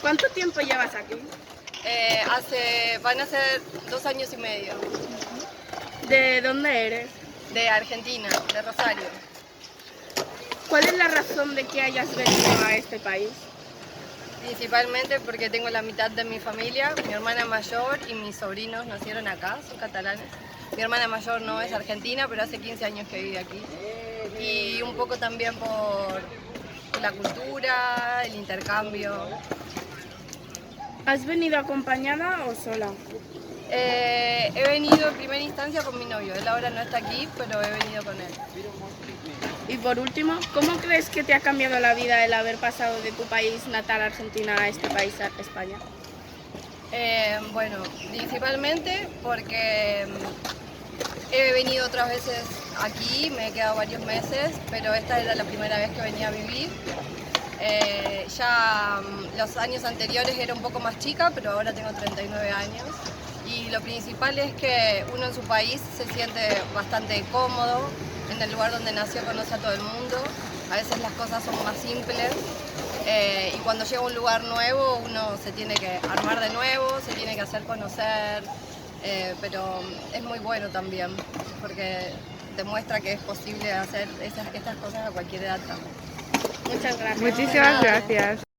¿Cuánto tiempo llevas aquí? Van a ser 2 años y medio. ¿De dónde eres? De Argentina, de Rosario. ¿Cuál es la razón de que hayas venido a este país? Principalmente porque tengo la mitad de mi familia, mi hermana mayor y mis sobrinos nacieron acá, son catalanes. Mi hermana mayor no es argentina, pero hace 15 años que vive aquí. Y un poco también por la cultura, el intercambio. ¿Has venido acompañada o sola? He venido en primera instancia con mi novio, él ahora no está aquí, pero he venido con él. Y por último, ¿cómo crees que te ha cambiado la vida el haber pasado de tu país natal, Argentina, a este país, a España? Bueno, principalmente porque he venido otras veces aquí, me he quedado varios meses, pero esta era la primera vez que venía a vivir. Los años anteriores era un poco más chica, pero ahora tengo 39 años. Y lo principal es que uno en su país se siente bastante cómodo, en el lugar donde nació conoce a todo el mundo, a veces las cosas son más simples. Y cuando llega a un lugar nuevo uno se tiene que armar de nuevo, se tiene que hacer conocer, pero es muy bueno también porque demuestra que es posible hacer estas cosas a cualquier edad también. Muchas gracias. Muchísimas gracias.